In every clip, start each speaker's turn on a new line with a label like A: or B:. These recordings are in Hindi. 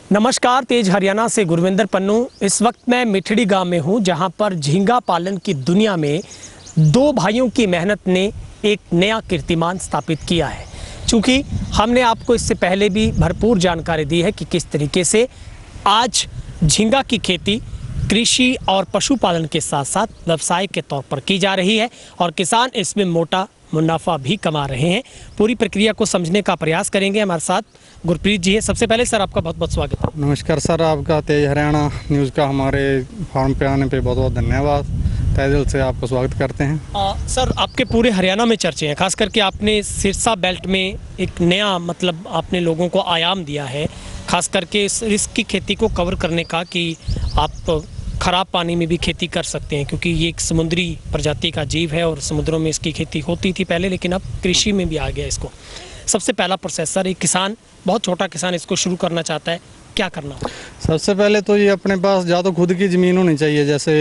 A: नमस्कार, तेज हरियाणा से गुरविंदर पन्नू। इस वक्त मैं मिठड़ी गांव में हूं, जहां पर झींगा पालन की दुनिया में दो भाइयों की मेहनत ने एक नया कीर्तिमान स्थापित किया है। चूँकि हमने आपको इससे पहले भी भरपूर जानकारी दी है कि किस तरीके से आज झींगा की खेती कृषि और पशुपालन के साथ साथ व्यवसाय के तौर पर की जा रही है और किसान इसमें मोटा मुनाफा भी कमा रहे हैं। पूरी प्रक्रिया को समझने का प्रयास करेंगे। हमारे साथ गुरप्रीत जी है। सबसे पहले सर आपका बहुत बहुत स्वागत है।
B: नमस्कार सर, आपका तेज हरियाणा न्यूज़ का हमारे फार्म पे आने पे बहुत बहुत धन्यवाद। तहे दिल से आपको स्वागत करते हैं।
A: सर, आपके पूरे हरियाणा में चर्चे हैं, खास करके आपने सिरसा बेल्ट में एक नया आपने लोगों को आयाम दिया है, खास करके इस रिस्क की खेती को कवर करने का कि आप ख़राब पानी में भी खेती कर सकते हैं, क्योंकि ये एक समुद्री प्रजाति का जीव है और समुद्रों में इसकी खेती होती थी पहले, लेकिन अब कृषि में भी आ गया इसको। सबसे पहला प्रोसेस सर, एक किसान, बहुत छोटा किसान इसको शुरू करना चाहता है, क्या करना?
B: सबसे पहले तो ये अपने पास या तो खुद की ज़मीन होनी चाहिए, जैसे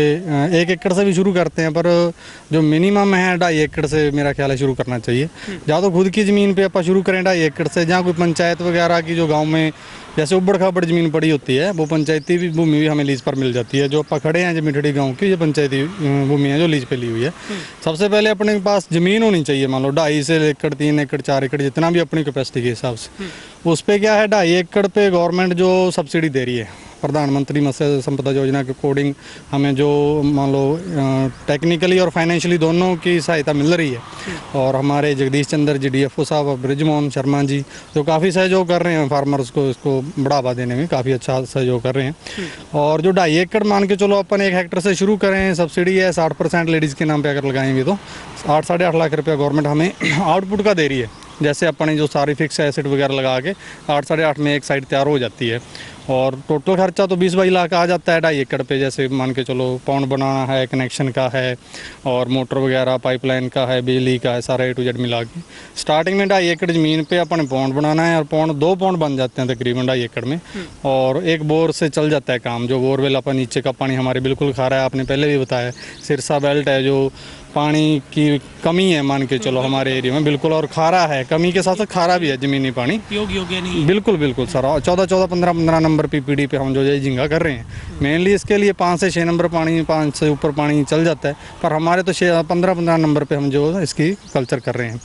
B: 1 एकड़ से भी शुरू करते हैं, पर जो मिनिमम है 2.5 एकड़ से मेरा ख्याल है शुरू करना चाहिए। या तो खुद की ज़मीन पे आप शुरू करें 2.5 एकड़ से, जहाँ कोई पंचायत वगैरह की जो गांव में जैसे उबड़ खाबड़ ज़मीन पड़ी होती है, वो पंचायती भी भूमि भी हमें लीज पर मिल जाती है। जो आप खड़े हैं जो मिठड़ी गाँव की, ये पंचायती भूमि है जो लीज पे ली हुई है। सबसे पहले अपने पास ज़मीन होनी चाहिए, मान लो 2.5 से एकड़ 3 एकड़ 4 एकड़ जितना भी अपनी कैपेसिटी के हिसाब से। उस पर क्या है, 2.5 एकड़ पे गवर्नमेंट जो सब्सिडी दे रही है, प्रधानमंत्री मत्स्य संपदा योजना के अकॉर्डिंग हमें जो मान लो टेक्निकली और फाइनेंशियली दोनों की सहायता मिल रही है। और हमारे जगदीश चंद्र जी DFO साहब और ब्रिजमोहन शर्मा जी जो काफ़ी सहयोग कर रहे हैं फार्मर्स को, इसको बढ़ावा देने में काफ़ी अच्छा सहयोग कर रहे हैं। और जो 2.5 एकड़ मान के चलो अपन 1 हेक्टर से शुरू करें, सब्सिडी है 60% लेडीज़ के नाम पर अगर लगाएंगे तो 8 साढ़े 8 लाख रुपया गवर्नमेंट हमें आउटपुट का दे रही है। जैसे अपने जो सारी फिक्स एसिड वगैरह लगा के 8 साढ़े 8 में एक साइड तैयार हो जाती है। और टोटल खर्चा तो 20-22 लाख आ जाता है 2.5 एकड़ पे। जैसे मान के चलो पौंड बनाना है, कनेक्शन का है, और मोटर वगैरह पाइपलाइन का है, बिजली का है, सारा A to Z मिला के स्टार्टिंग में 2.5 एकड़ ज़मीन पे अपने पौंड बनाना है। और पौंड 2 पौंड बन जाते हैं तकरीबन 2.5 एकड़ में, और एक बोर से चल जाता है काम। जो बोरवेल अपन नीचे का पानी हमारे बिल्कुल खारा है, आपने पहले भी बताया। सिरसा बेल्ट है जो पानी की कमी है मान के चलो हमारे एरिया में बिल्कुल, और खारा है, कमी के साथ साथ खारा भी है ज़मीनी पानी,
A: योग्य नहीं।
B: बिल्कुल बिल्कुल सर। 14-14 15-15 नंबर PPD पे हम जो ये झींगा कर रहे हैं, मेनली इसके लिए 5 से 6 नंबर पानी, 5 से ऊपर पानी चल जाता है, पर हमारे तो 15-15 नंबर पे हम जो इसकी कल्चर कर रहे हैं।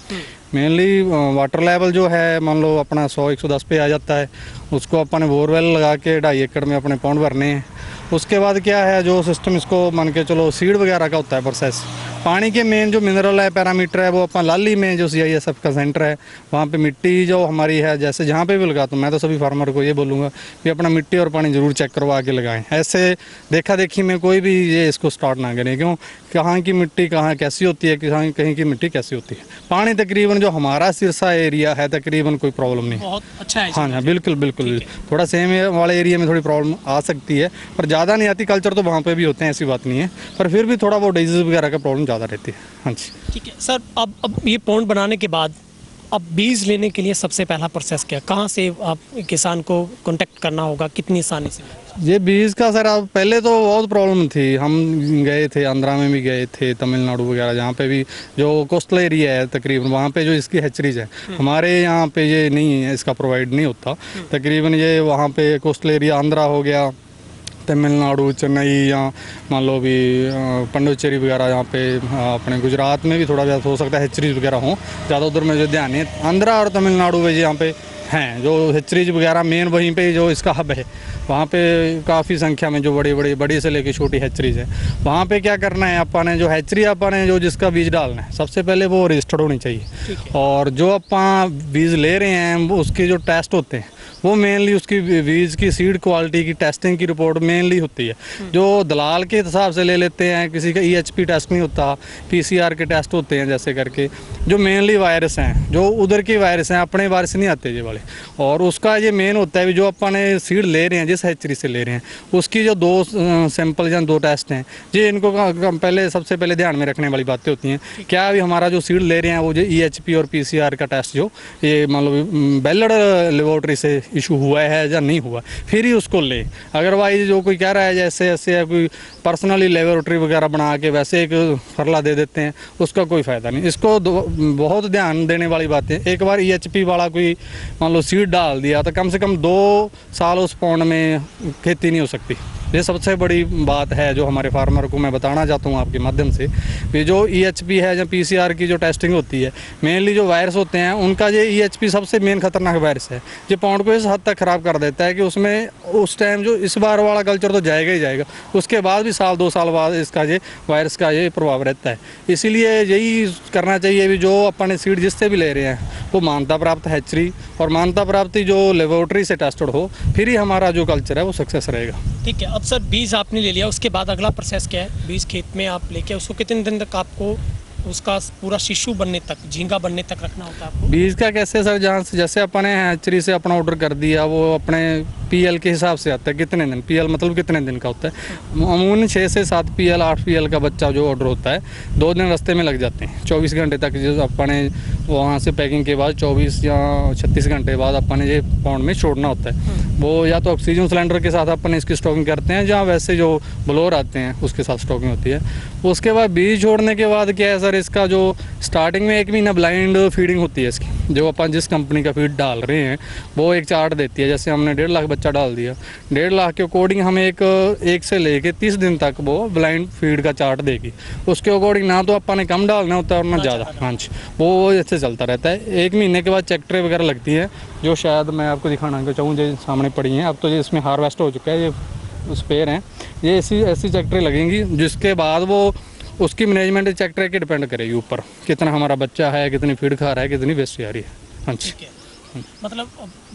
B: मेनली वाटर लेवल जो है मान लो अपना 100-110 पे आ जाता है। उसको अपन बोरवेल लगा के 2.5 एकड़ में अपने पौंड भरने हैं। उसके बाद क्या है, जो सिस्टम इसको मान के चलो सीड वगैरह का होता है प्रोसेस। पानी के मेन जो मिनरल है, पैरामीटर है, वो अपन लाली में जो CISF का सेंटर है, वहाँ पे मिट्टी जो हमारी है, जैसे जहाँ पे भी लगाता हूँ मैं तो सभी फार्मर को ये बोलूँगा कि अपना मिट्टी और पानी ज़रूर चेक करवा के लगाएं। ऐसे देखा देखी में कोई भी ये इसको स्टार्ट ना करें, क्यों, कहाँ की मिट्टी कहाँ कैसी होती है, कहीं की मिट्टी कैसी होती है। पानी तकरीबन जो हमारा सिरसा एरिया है तकरीबन कोई प्रॉब्लम नहीं,
A: बहुत अच्छा है।
B: हाँ हाँ बिल्कुल बिल्कुल। थोड़ा सेम वाले एरिया में थोड़ी प्रॉब्लम आ सकती है, पर ज़्यादा नहीं आती। कल्चर तो वहाँ पे भी होते हैं, ऐसी बात नहीं है, पर फिर भी थोड़ा वो डिजीज़ वगैरह का प्रॉब्लम ज़्यादा रहती है। हाँ जी
A: ठीक है सर। अब ये पौंड बनाने के बाद अब बीज लेने के लिए सबसे पहला प्रोसेस क्या, कहाँ से आप किसान को कांटेक्ट करना होगा, कितनी आसानी से?
B: ये बीज का सर, अब पहले तो बहुत प्रॉब्लम थी। हम गए थे, आंध्रा में भी गए थे, तमिलनाडु वगैरह, जहाँ पे भी जो कोस्टल एरिया है तकरीबन, वहाँ पे जो इसकी हैचरीज है, हमारे यहाँ पे ये नहीं है, इसका प्रोवाइड नहीं होता तकरीबन। ये वहाँ पे कोस्टल एरिया आंध्रा हो गया, तमिलनाडु, चेन्नई, या मान लो भी पंडुचेरी वगैरह, यहाँ पे अपने गुजरात में भी थोड़ा ज़्यादा हो सकता है हैचरीज वगैरह हों, ज़्यादा उधर में जो ध्यान है। आंध्रा और तमिलनाडु में यहाँ पे हैं जो हैचरीज वगैरह मेन, वहीं पे जो इसका हब है, वहाँ पे काफ़ी संख्या में जो बड़ी से लेके छोटी हैचरीज है। वहाँ पे क्या करना है, अपन ने जो हैचरी अपन ने जो जिसका बीज डालना है, सबसे पहले वो रजिस्टर्ड होनी चाहिए। और जो अपन बीज ले रहे हैं उसके जो टेस्ट होते हैं, वो मेनली उसकी बीज की सीड क्वालिटी की टेस्टिंग की रिपोर्ट मेनली होती है। जो दलाल के हिसाब से ले लेते हैं, किसी का EHP टेस्ट नहीं होता, PCR के टेस्ट होते हैं जैसे करके। जो मेनली वायरस हैं, जो उधर के वायरस हैं, अपने वायरस नहीं आते ये वाले। और उसका ये मेन होता है जो अपन सीड ले रहे हैं, जिस हैचरी से ले रहे हैं, उसकी जो 2 सैंपल या 2 टेस्ट हैं, ये इनको पहले सबसे पहले ध्यान में रखने वाली बातें होती हैं। क्या अभी हमारा जो सीड ले रहे हैं वो जो EHP और PCR का टेस्ट जो ये मान लो बेलड लेबोरेटरी से इशू हुआ है या नहीं हुआ, फिर ही उसको ले। अदरवाइज जो कोई कह रहा है जैसे ऐसे है, कोई पर्सनली लेबोरेटरी वगैरह बना के वैसे एक फरला दे देते हैं, उसका कोई फ़ायदा नहीं। इसको बहुत ध्यान देने वाली बात है। एक बार EHP वाला कोई मान लो सीड डाल दिया तो कम से कम 2 साल उस पौंड में खेती नहीं हो सकती। ये सबसे बड़ी बात है जो हमारे फार्मर को मैं बताना चाहता हूँ आपके माध्यम से। ये जो EHP है या PCR की जो टेस्टिंग होती है, मेनली जो वायरस होते हैं उनका ये EHP सबसे मेन खतरनाक वायरस है। ये पौंड को इस हद तक ख़राब कर देता है कि उसमें उस टाइम जो इस बार वाला कल्चर तो जाएगा ही जाएगा, उसके बाद भी साल 2 साल बाद इसका ये वायरस का ये प्रभाव रहता है। इसीलिए यही करना चाहिए भी जो अपन सीड जिससे भी ले रहे हैं वो मान्यता प्राप्त हैचरी और मान्यता प्राप्त जो लेबोरेटरी से टेस्टेड हो, फिर ही हमारा जो कल्चर है वो सक्सेस रहेगा।
A: ठीक है। अब सर बीज आपने ले लिया, उसके बाद अगला प्रोसेस क्या है? बीज खेत में आप लेके उसको कितने दिन तक आपको उसका पूरा शिशु बनने तक, झींगा बनने तक रखना होता है आपको?
B: बीज का कैसे सर, जहाँ से जैसे अपने हैचरी से अपना ऑर्डर कर दिया, वो अपने PL के हिसाब से आता है कितने दिन, PL मतलब कितने दिन का होता है। अमूमन 6 से 7 PL 8 PL का बच्चा जो ऑर्डर होता है 2 दिन रास्ते में लग जाते हैं। 24 घंटे तक जो अपने वहाँ से पैकिंग के बाद 24 या 36 घंटे बाद अपने ये पौंड में छोड़ना होता है। वो या तो ऑक्सीजन सिलेंडर के साथ अपन इसकी स्टॉकिंग करते हैं, जहाँ वैसे जो ब्लोअर आते हैं उसके साथ स्टॉकिंग होती है। उसके बाद बीज छोड़ने के बाद क्या है सर, इसका जो स्टार्टिंग में 1 महीना ब्लाइंड फीडिंग होती है इसकी। जो अपन जिस कंपनी का फीड डाल रहे हैं वो एक चार्ट देती है। जैसे हमने 1.5 लाख बच्चा डाल दिया, 1.5 लाख के अकॉर्डिंग हमें एक से लेके 30 दिन तक वो ब्लाइंड फीड का चार्ट देगी। उसके अकॉर्डिंग ना तो अपन ने कम डालना होता है और ना ज़्यादा। हाँ जी, वो ऐसे चलता रहता है। 1 महीने के बाद चेक ट्रे वगैरह लगती है, जो शायद मैं आपको दिखाना चाहूँ, जो सामने पड़ी हैं। अब तो ये इसमें हार्वेस्ट हो चुका है, ये स्पेयर हैं, ये ऐसी चेक ट्रे लगेंगी, जिसके बाद वो उसकी मैनेजमेंट चेक ट्रे के डिपेंड करेगी ऊपर कितना हमारा बच्चा है, कितनी फीड खा रहा है, कितनी वेस्ट आ रही है। हाँ जी,
A: मतलब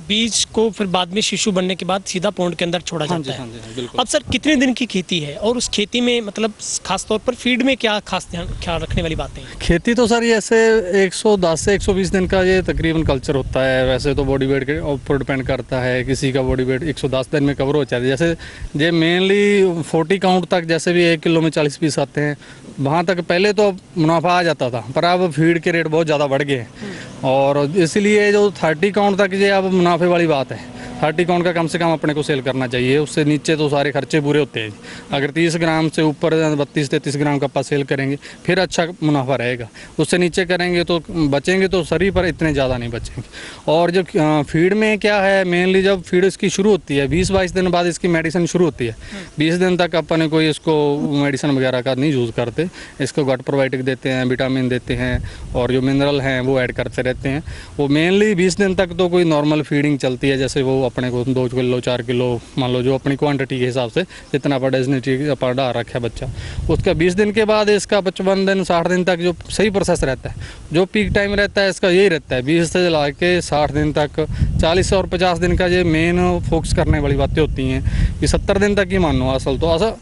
A: बीज को फिर बाद में शिशु बनने के बाद सीधा पौंड के अंदर छोड़ा जाता है।
B: हाँ जी, बिल्कुल।
A: अब सर कितने दिन की खेती है और उस खेती में मतलब खास तौर पर फीड में क्या खास ख्याल रखने वाली बातें हैं?
B: खेती तो सर ये ऐसे 110 से 120 दिन का ये तकरीबन कल्चर होता है। वैसे तो बॉडी वेट के ऊपर डिपेंड करता है, किसी का बॉडी वेट 110 दिन में कवर हो जाता है। जैसे ये मेनली 40 काउंट तक, जैसे भी 1 किलो में 40 पीस आते हैं, वहाँ तक पहले तो मुनाफा आ जाता था, पर अब फीड के रेट बहुत ज़्यादा बढ़ गए हैं और इसलिए जो 30 काउंट तक ये अब मुनाफे वाली बात है। 30 काउंट का कम से कम अपने को सेल करना चाहिए, उससे नीचे तो सारे खर्चे पूरे होते हैं। अगर 30 ग्राम से ऊपर 32-33 ग्राम का सेल करेंगे फिर अच्छा मुनाफा रहेगा। उससे नीचे करेंगे तो बचेंगे तो सरी पर इतने ज़्यादा नहीं बचेंगे। और जब फीड में क्या है, मेनली जब फीड इसकी शुरू होती है 20-22 दिन बाद इसकी मेडिसिन शुरू होती है। 20 दिन तक अपने कोई इसको मेडिसिन वगैरह का नहीं यूज़ करते, इसको गट प्रोबायोटिक देते हैं, विटामिन देते हैं और जो मिनरल हैं वो ऐड करते रहते हैं। वो मेनली 20 दिन तक तो कोई नॉर्मल फीडिंग चलती है, जैसे वो अपने को 2 किलो 4 किलो मान लो जो अपनी क्वांटिटी के हिसाब से जितना पर डेजनिटी पर डाल रखा है बच्चा। उसका 20 दिन के बाद इसका 55 दिन 60 दिन तक जो सही प्रोसेस रहता है, जो पीक टाइम रहता है इसका यही रहता है 20 से ला के 60 दिन तक। 40 और 50 दिन का ये मेन फोकस करने वाली बातें होती हैं कि 70 दिन तक ही मानो। असल तो ऐसा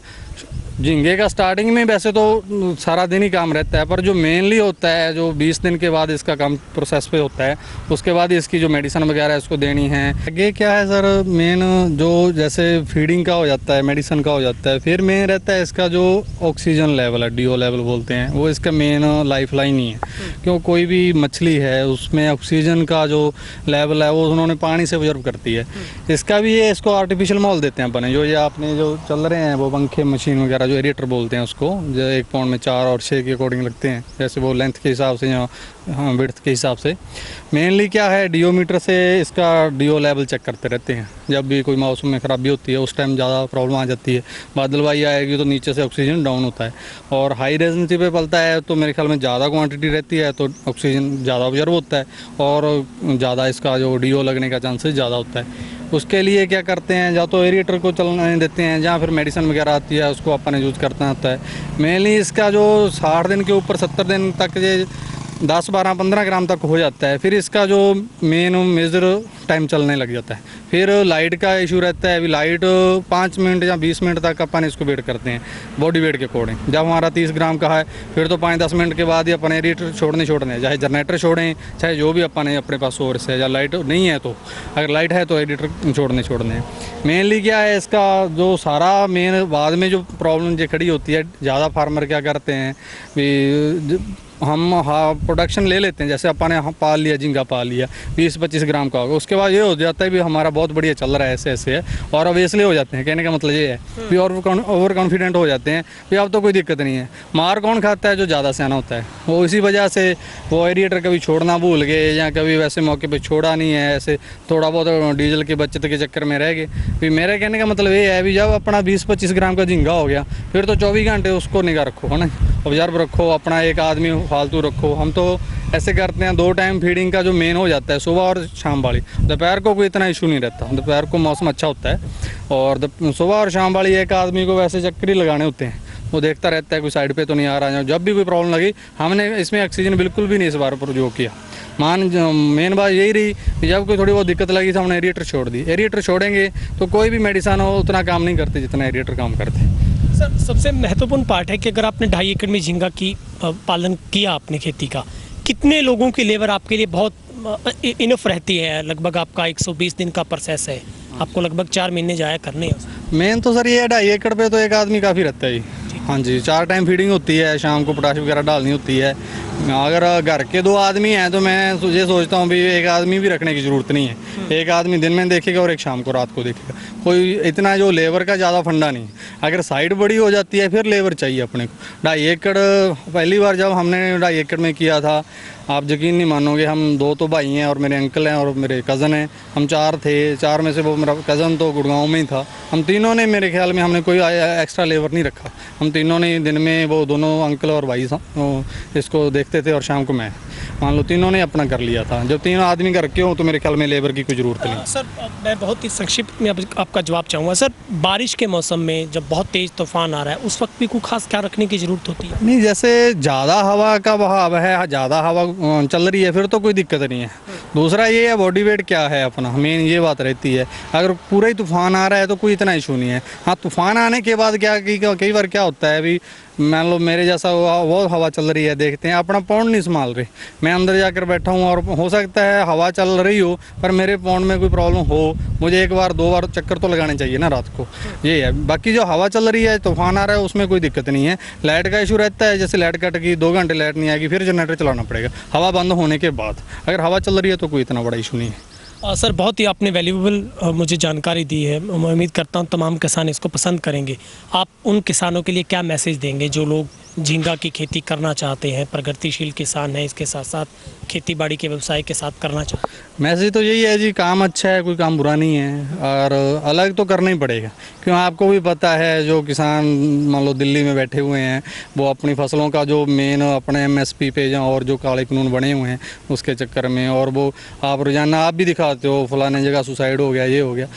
B: झींगे का स्टार्टिंग में वैसे तो सारा दिन ही काम रहता है, पर जो मेनली होता है जो 20 दिन के बाद इसका काम प्रोसेस पे होता है, उसके बाद इसकी जो मेडिसिन वगैरह इसको देनी है। आगे क्या है सर, मेन जो जैसे फीडिंग का हो जाता है, मेडिसिन का हो जाता है, फिर मेन रहता है इसका जो ऑक्सीजन लेवल है, DO लेवल बोलते हैं, वो इसका मेन लाइफ लाइन ही है। क्यों, कोई भी मछली है उसमें ऑक्सीजन का जो लेवल है वो उन्होंने पानी से ऑब्जर्व करती है। इसका भी ये इसको आर्टिफिशियल माहौल देते हैं अपने, जो ये आपने जो चल रहे हैं वो पंखे मशीन वगैरह जो एरिएटर बोलते हैं उसको, जो 1 पाउंड में 4 और 6 के अकॉर्डिंग लगते हैं, जैसे वो लेंथ के हिसाब से या विड्थ के हिसाब से। मेनली क्या है, DO मीटर से इसका DO लेवल चेक करते रहते हैं। जब भी कोई मौसम में ख़राबी होती है उस टाइम ज़्यादा प्रॉब्लम आ जाती है, बादलवाई आएगी तो नीचे से ऑक्सीजन डाउन होता है। और हाई रेजेंसी पे पलता है तो मेरे ख्याल में ज़्यादा क्वांटिटी रहती है तो ऑक्सीजन ज़्यादा ऑब्जर्व होता है और ज़्यादा इसका जो DO लगने का चांसेस ज़्यादा होता है। उसके लिए क्या करते हैं, या तो एरिएटर को चलने देते हैं या फिर मेडिसिन वगैरह आती है उसको अपन यूज़ करना होता है। मेनली इसका जो 60 दिन के ऊपर 70 दिन तक ये 10, 12, 15 ग्राम तक हो जाता है, फिर इसका जो मेन मेजर टाइम चलने लग जाता है। फिर लाइट का इशू रहता है, अभी लाइट 5 मिनट या 20 मिनट तक अपन इसको वेट करते हैं बॉडी वेट के अकॉर्डिंग। जब हमारा 30 ग्राम का है फिर तो 5-10 मिनट के बाद ही अपन एरिएटर छोड़ने हैं, चाहे जनरेटर छोड़ें चाहे जो भी अपन अपने पास सोर्स है, या लाइट नहीं है तो अगर लाइट है तो एरिएटर छोड़ने हैं। मेनली क्या है इसका जो सारा मेन बाद में जो प्रॉब्लम जो खड़ी होती है, ज़्यादा फार्मर क्या करते हैं भी हम प्रोडक्शन ले लेते हैं, जैसे अपन ने पाल लिया, झींगा पाल लिया 20-25 ग्राम का होगा, उसके बाद ये हो जाता है भी हमारा बहुत बढ़िया चल रहा है, ऐसे ऐसे है, और अब इसलिए हो जाते हैं। कहने का मतलब ये है भी ओवर कॉन्फिडेंट हो जाते हैं भी अब तो कोई दिक्कत नहीं है। मार कौन खाता है? जो ज़्यादा सियाना होता है। वो इसी वजह से वो एरिएटर कभी छोड़ना भूल गए या कभी वैसे मौके पर छोड़ा नहीं है, ऐसे थोड़ा बहुत डीजल की बचत के चक्कर में रह गए। भी मेरे कहने का मतलब ये है भी जब अपना 20-25 ग्राम का झींगा हो गया फिर तो 24 घंटे उसको निगाह रखो, है ना, ऑब्जर्व रखो, अपना एक आदमी फालतू रखो। हम तो ऐसे करते हैं, 2 टाइम फीडिंग का जो मेन हो जाता है सुबह और शाम वाली। दोपहर को कोई इतना इशू नहीं रहता, दोपहर को मौसम अच्छा होता है, और सुबह और शाम वाली एक आदमी को वैसे चक्कर ही लगाने होते हैं, वो देखता रहता है कोई साइड पे तो नहीं आ रहा है। जब भी कोई प्रॉब्लम लगी, हमने इसमें ऑक्सीजन बिल्कुल भी नहीं इस बार प्रयोग किया। मेन बात यही रही कि जब कोई थोड़ी बहुत दिक्कत लगी तो हमने एरिएटर छोड़ दी। एरिएटर छोड़ेंगे तो कोई भी मेडिसिन हो उतना काम नहीं करते जितना एरिएटर काम करते।
A: सर, सबसे महत्वपूर्ण पार्ट है कि अगर आपने 2.5 एकड़ में झींगा की पालन किया आपने खेती का, कितने लोगों की लेबर आपके लिए बहुत इनफ रहती है? लगभग आपका 120 दिन का प्रोसेस है, आपको लगभग 4 महीने जाया करने हैं।
B: मेन तो सर ये है 2.5 एकड़ पे तो एक आदमी काफ़ी रहता है जी। हाँ जी, 4 टाइम फीडिंग होती है, शाम को पोटाश वगैरह डालनी होती है। अगर घर के 2 आदमी हैं तो मैं ये सोचता हूँ भी एक आदमी भी रखने की ज़रूरत नहीं है। एक आदमी दिन में देखेगा और एक शाम को रात को देखेगा। कोई इतना जो लेबर का ज़्यादा फंडा नहीं। अगर साइड बड़ी हो जाती है फिर लेबर चाहिए अपने को। 2.5 एकड़ पहली बार जब हमने 2.5 एकड़ में किया था, आप यकीन नहीं मानोगे, हम 2 तो भाई हैं और मेरे अंकल हैं और मेरे कज़न हैं, हम 4 थे। 4 में से वो मेरा कज़न तो गुड़गांव में ही था। हम तीनों ने, मेरे ख्याल में हमने कोई एक्स्ट्रा लेबर नहीं रखा। हम तीनों ने दिन में, वो दोनों अंकल और भाई इसको देखते थे और शाम को मैं, मान लो तीनों ने अपना कर लिया था। जब 3 आदमी का रखे हो तो मेरे ख्याल में लेबर की कोई ज़रूरत नहीं।
A: सर, मैं बहुत ही संक्षिप्त में आपका जवाब चाहूँगा। सर, बारिश के मौसम में जब बहुत तेज़ तूफान आ रहा है उस वक्त भी कोई खास क्या रखने की ज़रूरत होती है? नहीं,
B: जैसे ज़्यादा हवा का बहाव है, ज़्यादा हवा चल रही है फिर तो कोई दिक्कत नहीं है। दूसरा ये है बॉडी वेट क्या है अपना, मेन ये बात रहती है। अगर पूरा ही तूफान आ रहा है तो कोई इतना इशू नहीं है। हाँ, तूफान आने के बाद क्या कई बार क्या होता है, अभी मान लो मेरे जैसा बहुत हवा चल रही है, देखते हैं अपना पौंड नहीं संभाल रहे, मैं अंदर जाकर बैठा हूँ और हो सकता है हवा चल रही हो पर मेरे पौंड में कोई प्रॉब्लम हो, मुझे 1 बार 2 बार चक्कर तो लगाने चाहिए ना रात को। ये है, बाकी जो हवा चल रही है, तूफान आ रहा है, उसमें कोई दिक्कत नहीं है। लाइट का इशू रहता है, जैसे लाइट कट गई 2 घंटे लाइट नहीं आएगी फिर जनरेटर चलाना पड़ेगा हवा बंद होने के बाद। अगर हवा चल रही है तो कोई इतना बड़ा इशू नहीं है।
A: सर, बहुत ही आपने वैल्यूएबल मुझे जानकारी दी है। मैं उम्मीद करता हूँ तमाम किसान इसको पसंद करेंगे। आप उन किसानों के लिए क्या मैसेज देंगे जो लोग झींगा की खेती करना चाहते हैं, प्रगतिशील किसान हैं, इसके साथ साथ खेती बाड़ी के व्यवसाय के साथ करना चाहते हैं?
B: मैसेज तो यही है जी, काम अच्छा है, कोई काम बुरा नहीं है, और अलग तो करना ही पड़ेगा। क्यों, आपको भी पता है जो किसान मान लो दिल्ली में बैठे हुए हैं, वो अपनी फसलों का जो मेन अपने MSP पे या और जो काले कानून बने हुए हैं उसके चक्कर में, और वो आप रोजाना आप भी दिखाते हो फलाने जगह सुसाइड हो गया, ये हो गया।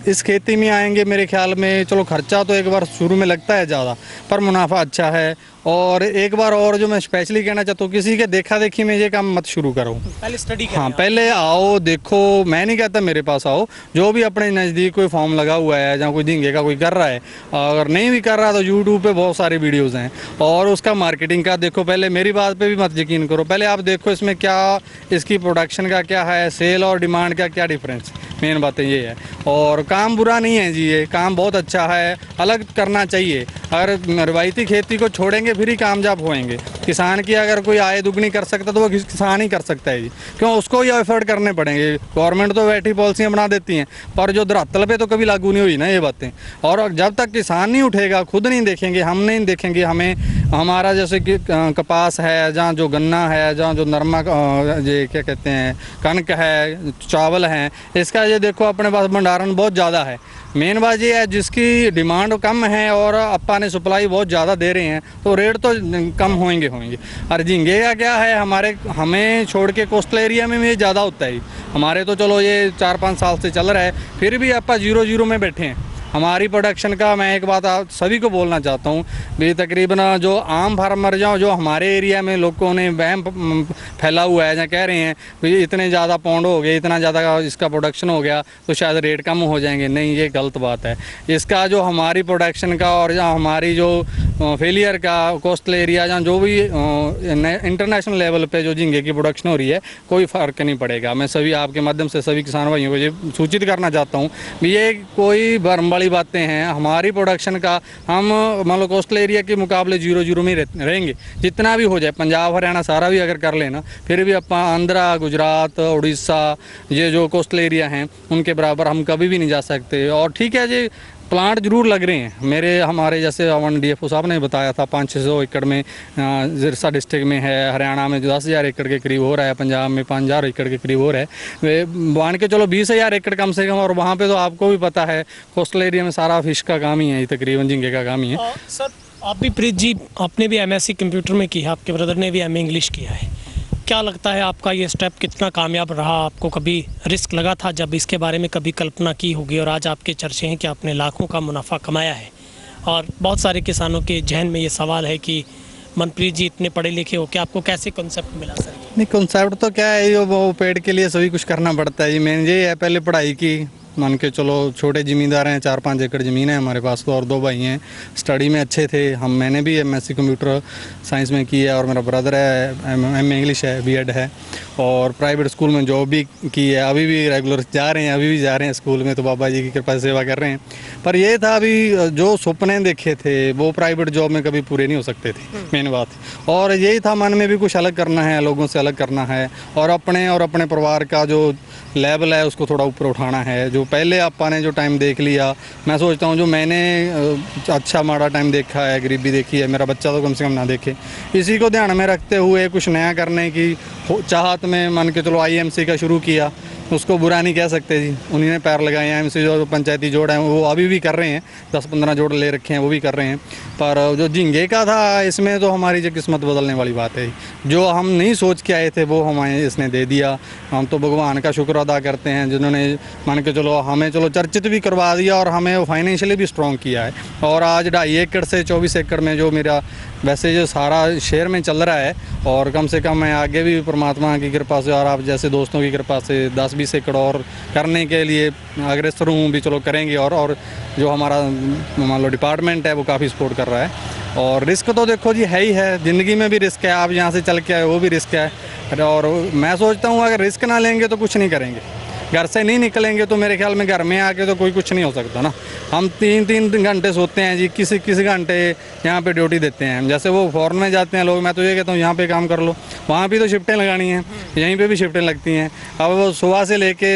B: इस खेती में आएंगे मेरे ख्याल में, चलो खर्चा तो एक बार शुरू में लगता है ज़्यादा पर मुनाफा अच्छा है। और एक बार और जो मैं स्पेशली कहना चाहता हूँ, किसी के देखा देखी में ये काम मत शुरू करो,
A: पहले स्टडी करें।
B: हाँ, पहले आओ देखो। मैं नहीं कहता मेरे पास आओ, जो भी अपने नज़दीक कोई फॉर्म लगा हुआ है जहाँ कोई झींगे का कोई कर रहा है, अगर नहीं भी कर रहा तो यूट्यूब पे बहुत सारे वीडियोज़ हैं और उसका मार्केटिंग का देखो। पहले मेरी बात पे भी मत यकीन करो, पहले आप देखो इसमें क्या, इसकी प्रोडक्शन का क्या है, सेल और डिमांड का क्या डिफरेंस। मेन बातें ये है, और काम बुरा नहीं है जी, ये काम बहुत अच्छा है, अलग करना चाहिए। अगर रवायती खेती को छोड़ेंगे फिर ही कामयाब होएंगे। किसान की अगर कोई आय दुगनी कर सकता तो वो किसान ही कर सकता है जी, क्यों उसको ही एफर्ट करने पड़ेंगे। गवर्नमेंट तो बैठी पॉलिसियाँ बना देती हैं पर जो धरातल पे तो कभी लागू नहीं हुई ना ये बातें। और जब तक किसान नहीं उठेगा, खुद नहीं देखेंगे, हम नहीं देखेंगे, हमें हमारा जैसे कि कपास है, जहाँ जो गन्ना है, जहाँ जो नरमा ये क्या कहते हैं कनक है, चावल है, इसका ये देखो अपने पास भंडारण बहुत ज़्यादा है। मेन बात ये है जिसकी डिमांड कम है और अपा ने सप्लाई बहुत ज़्यादा दे रहे हैं तो रेट तो कम होंगे। और झींगे का क्या है, हमें छोड़ के कोस्टल एरिया में ये ज़्यादा होता है। हमारे तो चलो ये 4-5 साल से चल रहा है, फिर भी अपा 0-0 में बैठे हैं। हमारी प्रोडक्शन का मैं एक बात आप सभी को बोलना चाहता हूँ भी, तकरीबन जो आम फार्मर जो हमारे एरिया में लोगों ने वहम फैला हुआ है, जहाँ कह रहे हैं भी इतने ज़्यादा पौंड हो गए, इतना ज़्यादा इसका प्रोडक्शन हो गया तो शायद रेट कम हो जाएंगे। नहीं, ये गलत बात है। इसका जो हमारी प्रोडक्शन का और जो हमारी जो फेलियर का कोस्टल एरिया या जो भी इंटरनेशनल लेवल पे जो झींगे की प्रोडक्शन हो रही है कोई फ़र्क नहीं पड़ेगा। मैं सभी आपके माध्यम से सभी किसान भाइयों को ये सूचित करना चाहता हूँ भी ये कोई भरम वाली बातें हैं। हमारी प्रोडक्शन का हम मान लो कोस्टल एरिया के मुकाबले 0-0 में रहेंगे। जितना भी हो जाए पंजाब हरियाणा सारा भी अगर कर लेना फिर भी अपन आंध्रा गुजरात उड़ीसा ये जो कोस्टल एरिया हैं उनके बराबर हम कभी भी नहीं जा सकते। और ठीक है जी प्लांट जरूर लग रहे हैं मेरे हमारे जैसे वन DFO साहब ने बताया था 500-600 एकड़ में सिरसा डिस्ट्रिक्ट में है, हरियाणा में जो 10,000 एकड़ के करीब हो रहा है, पंजाब में 5,000 एकड़ के करीब हो रहा है। वे मान के चलो 20,000 एकड़ कम से कम। और वहाँ पे तो आपको भी पता है कोस्टल एरिया में सारा फिश का काम ही है, तकरीबन झींगे का काम ही है।
A: सर आप भी प्रीत जी आपने भी MSc कंप्यूटर में किया, आपके ब्रदर ने भी MA इंग्लिश किया है, क्या लगता है आपका ये स्टेप कितना कामयाब रहा? आपको कभी रिस्क लगा था जब इसके बारे में कभी कल्पना की होगी? और आज आपके चर्चे हैं कि आपने लाखों का मुनाफा कमाया है और बहुत सारे किसानों के जहन में ये सवाल है कि मनप्रीत जी इतने पढ़े लिखे हो, क्या आपको कैसे कॉन्सेप्ट मिला सर?
B: नहीं कॉन्सेप्ट तो क्या है, वो पेड़ के लिए सभी कुछ करना पड़ता है। मेन ये है पहले पढ़ाई की, मान के चलो छोटे ज़मींदार हैं, 4-5 एकड़ ज़मीन है हमारे पास तो, और 2 भाई हैं स्टडी में अच्छे थे। मैंने भी MSc कंप्यूटर साइंस में की है और मेरा ब्रदर है MA इंग्लिश है, B.Ed है और प्राइवेट स्कूल में जॉब भी की है। अभी भी रेगुलर जा रहे हैं, अभी भी जा रहे हैं स्कूल में, तो बाबा जी की कृपा से सेवा कर रहे हैं। पर ये था अभी जो सपने देखे थे वो प्राइवेट जॉब में कभी पूरे नहीं हो सकते थे, मेन बात। और यही था मन में भी कुछ अलग करना है, लोगों से अलग करना है और अपने परिवार का जो लेवल है उसको थोड़ा ऊपर उठाना है। जो पहले आपा ने जो टाइम देख लिया, मैं सोचता हूँ जो मैंने अच्छा माड़ा टाइम देखा है, गरीबी देखी है, मेरा बच्चा तो कम से कम ना देखे। इसी को ध्यान में रखते हुए कुछ नया करने की चाहत में मान के चलो IMC का शुरू किया। उसको बुरा नहीं कह सकते जी, उन्हीं ने पैर लगाए हैं। IMC जो पंचायती जोड़ हैं वो अभी भी कर रहे हैं, 10-15 जोड़ ले रखे हैं, वो भी कर रहे हैं। पर जो झींगे का था इसमें तो हमारी जो किस्मत बदलने वाली बात है, जो हम नहीं सोच के आए थे वो हमें इसने दे दिया। हम तो भगवान का शुक्र अदा करते हैं जिन्होंने मान के चलो हमें चलो चर्चित भी करवा दिया और हमें फाइनेंशियली भी स्ट्रॉन्ग किया है। और आज 2.5 एकड़ से 24 एकड़ में जो मेरा वैसे जो सारा शहर में चल रहा है, और कम से कम मैं आगे भी परमात्मा की कृपा से और आप जैसे दोस्तों की कृपा से 10-20 एकड़ और करने के लिए अग्रसर हूँ भी, चलो करेंगे। और जो हमारा मान लो डिपार्टमेंट है वो काफ़ी सपोर्ट कर रहा है। और रिस्क तो देखो जी है ही है, ज़िंदगी में भी रिस्क है, आप यहाँ से चल के आए वो भी रिस्क है। और मैं सोचता हूँ अगर रिस्क ना लेंगे तो कुछ नहीं करेंगे, घर से नहीं निकलेंगे तो मेरे ख्याल में घर में आके तो कोई कुछ नहीं हो सकता ना। हम 3-3 घंटे सोते हैं जी, किसी घंटे यहाँ पे ड्यूटी देते हैं। जैसे वो फॉरेन में जाते हैं लोग, मैं तो ये कहता हूँ यहाँ पे काम कर लो, वहाँ भी तो शिफ्टें लगानी हैं, यहीं पे भी शिफ्टें लगती हैं। अब वो सुबह से लेके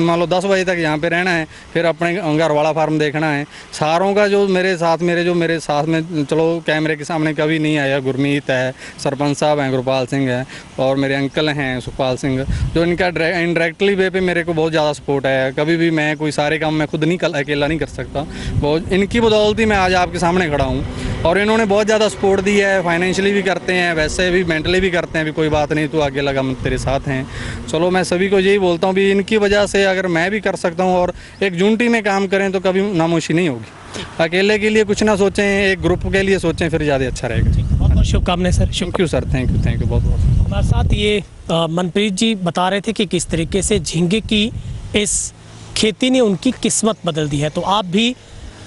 B: मान लो 10 बजे तक यहाँ पे रहना है, फिर अपने घर वाला फार्म देखना है। सारों का जो मेरे साथ में चलो कैमरे के सामने कभी नहीं आया, गुरमीत है, सरपंच साहब हैं गुरपाल सिंह है, और मेरे अंकल हैं सुखपाल सिंह, जो इनका इनडायरेक्टली वे पे मेरे को बहुत ज़्यादा सपोर्ट है। कभी भी मैं कोई सारे काम मैं खुद नहीं अकेला नहीं कर सकता, बहुत इनकी बदौलत ही मैं आज आपके सामने खड़ा हूँ। और इन्होंने बहुत ज़्यादा सपोर्ट दी है, फाइनेंशियली भी करते हैं, वैसे भी मेंटली भी करते हैं, भी कोई बात नहीं, तो आगे लगा हम तेरे साथ हैं। चलो मैं सभी को यही बोलता हूँ भी इनकी वजह से अगर मैं भी कर सकता हूँ और एक यूनिटी में काम करें तो कभी नामोशी नहीं होगी। अकेले के लिए कुछ ना सोचें, एक ग्रुप के लिए सोचें, फिर ज़्यादा अच्छा रहेगा।
A: बहुत बहुत शुभकामनाएं sir.
B: Thank you sir, thank you बहुत बहुत।
A: हमारे साथ ये मनप्रीत जी बता रहे थे कि किस तरीके से झींगे की इस खेती ने उनकी किस्मत बदल दी है। तो आप भी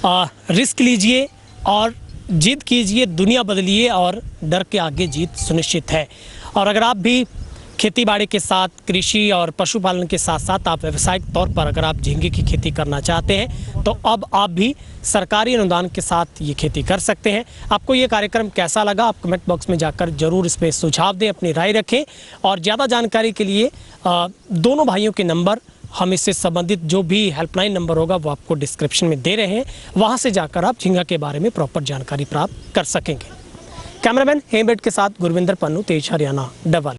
A: रिस्क लीजिए और जिद कीजिए, दुनिया बदलिए और डर के आगे जीत सुनिश्चित है। और अगर आप भी खेती बाड़ी के साथ कृषि और पशुपालन के साथ साथ आप व्यावसायिक तौर पर अगर आप झींगे की खेती करना चाहते हैं तो अब आप भी सरकारी अनुदान के साथ ये खेती कर सकते हैं। आपको ये कार्यक्रम कैसा लगा आप कमेंट बॉक्स में जाकर जरूर इसमें सुझाव दें, अपनी राय रखें। और ज़्यादा जानकारी के लिए दोनों भाइयों के नंबर, हम इससे संबंधित जो भी हेल्पलाइन नंबर होगा वो आपको डिस्क्रिप्शन में दे रहे हैं, वहाँ से जाकर आप झींगा के बारे में प्रॉपर जानकारी प्राप्त कर सकेंगे। कैमरामैन हेमबेट के साथ गुरविंदर पन्नू, तेज हरियाणा डबल।